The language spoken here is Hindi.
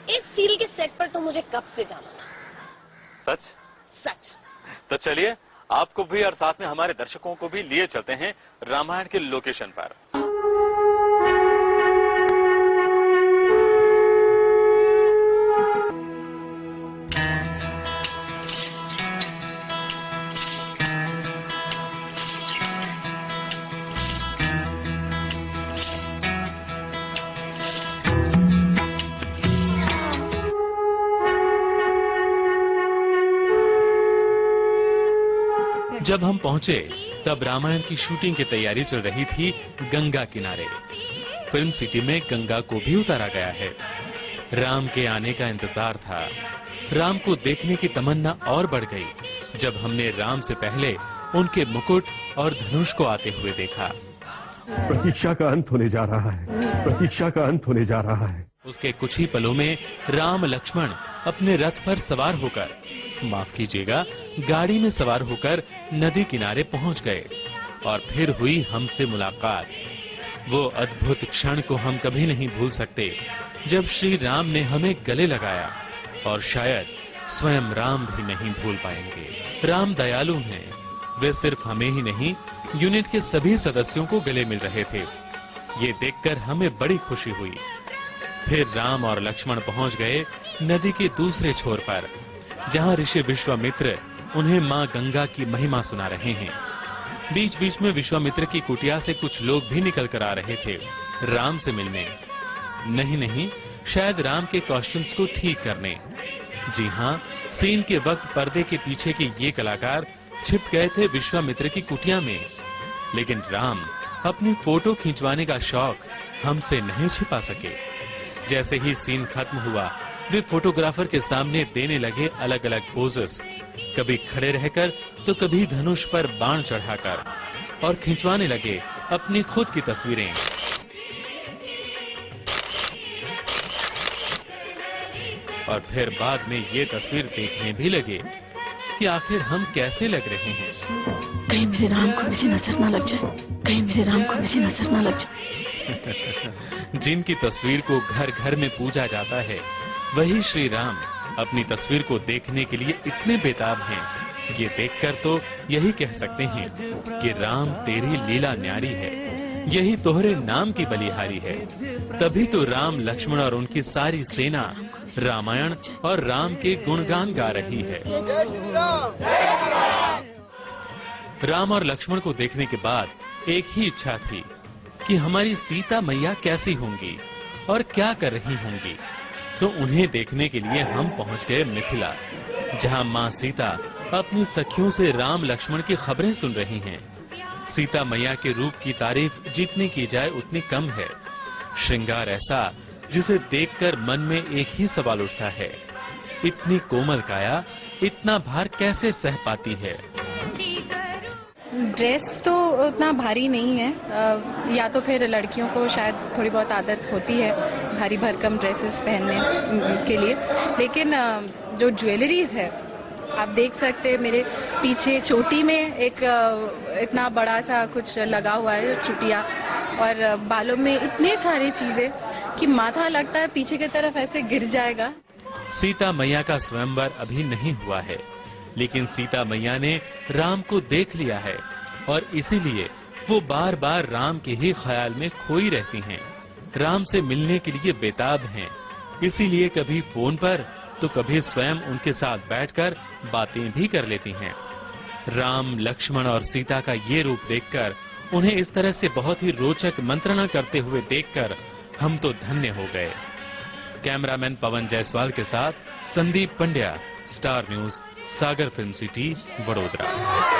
इस सीरियल के सेट पर तो मुझे कब से जाना था। सच? सच। तो चलिए आपको भी और साथ में हमारे दर्शकों को भी लिए चलते हैं रामायण के लोकेशन पर। जब हम पहुंचे तब रामायण की शूटिंग की तैयारी चल रही थी गंगा किनारे। फिल्म सिटी में गंगा को भी उतारा गया है। राम के आने का इंतजार था। राम को देखने की तमन्ना और बढ़ गई जब हमने राम से पहले उनके मुकुट और धनुष को आते हुए देखा। प्रतीक्षा का अंत होने जा रहा है। प्रतीक्षा का अंत होने जा रहा है। उसके कुछ ही पलों में राम लक्ष्मण अपने रथ पर सवार होकर, माफ कीजिएगा, गाड़ी में सवार होकर नदी किनारे पहुंच गए और फिर हुई हमसे मुलाकात। वो अद्भुत क्षण को हम कभी नहीं भूल सकते जब श्री राम ने हमें गले लगाया और शायद स्वयं राम भी नहीं भूल पाएंगे। राम दयालु हैं। वे सिर्फ हमें ही नहीं, यूनिट के सभी सदस्यों को गले मिल रहे थे। ये देखकर हमें बड़ी खुशी हुई। फिर राम और लक्ष्मण पहुंच गए नदी के दूसरे छोर पर, जहां ऋषि विश्वामित्र उन्हें मां गंगा की महिमा सुना रहे हैं। बीच बीच में विश्वामित्र की कुटिया से कुछ लोग भी निकल कर आ रहे थे राम से मिलने। नहीं, शायद राम के कॉस्ट्यूम्स को ठीक करने। जी हाँ, सीन के वक्त पर्दे के पीछे के ये कलाकार छिप गए थे विश्वामित्र की कुटिया में। लेकिन राम अपनी फोटो खिंचवाने का शौक हमसे नहीं छिपा सके। जैसे ही सीन खत्म हुआ, वे फोटोग्राफर के सामने देने लगे अलग अलग पोजेस, कभी खड़े रहकर तो कभी धनुष पर बाण चढ़ाकर, और खिंचवाने लगे अपनी खुद की तस्वीरें। और फिर बाद में ये तस्वीर देखने भी लगे कि आखिर हम कैसे लग रहे हैं। कहीं मेरे राम को मेरी नजर न लग जाए, कहीं मेरे राम को मेरी नजर न लग जाए। जिनकी तस्वीर को घर घर में पूजा जाता है, वही श्री राम अपनी तस्वीर को देखने के लिए इतने बेताब हैं। ये देखकर तो यही कह सकते हैं कि राम तेरी लीला न्यारी है, यही तोहरे नाम की बलिहारी है। तभी तो राम, लक्ष्मण और उनकी सारी सेना रामायण और राम के गुणगान गा रही है। राम और लक्ष्मण को देखने के बाद एक ही इच्छा थी कि हमारी सीता मैया कैसी होंगी और क्या कर रही होंगी। तो उन्हें देखने के लिए हम पहुंच गए मिथिला, जहां मां सीता अपनी सखियों से राम लक्ष्मण की खबरें सुन रही हैं। सीता मैया के रूप की तारीफ जितनी की जाए उतनी कम है। श्रृंगार ऐसा जिसे देखकर मन में एक ही सवाल उठता है, इतनी कोमल काया इतना भार कैसे सह पाती है। ड्रेस तो उतना भारी नहीं है, या तो फिर लड़कियों को शायद थोड़ी बहुत आदत होती है भारी भरकम ड्रेसेस पहनने के लिए, लेकिन जो ज्वेलरीज है आप देख सकते हैं मेरे पीछे चोटी में एक इतना बड़ा सा कुछ लगा हुआ है चुटिया, और बालों में इतने सारी चीजें कि माथा लगता है पीछे की तरफ ऐसे गिर जाएगा। सीता मैया का स्वयंवर अभी नहीं हुआ है, लेकिन सीता मैया ने राम को देख लिया है और इसीलिए वो बार बार राम के ही ख्याल में खोई रहती हैं। राम से मिलने के लिए बेताब हैं, इसीलिए कभी फोन पर तो कभी स्वयं उनके साथ बैठकर बातें भी कर लेती हैं। राम, लक्ष्मण और सीता का ये रूप देखकर, उन्हें इस तरह से बहुत ही रोचक मंत्रणा करते हुए देखकर हम तो धन्य हो गए। कैमरामैन पवन जायसवाल के साथ संदीप पंड्या, स्टार न्यूज, सागर फिल्म सिटी, वडोदरा।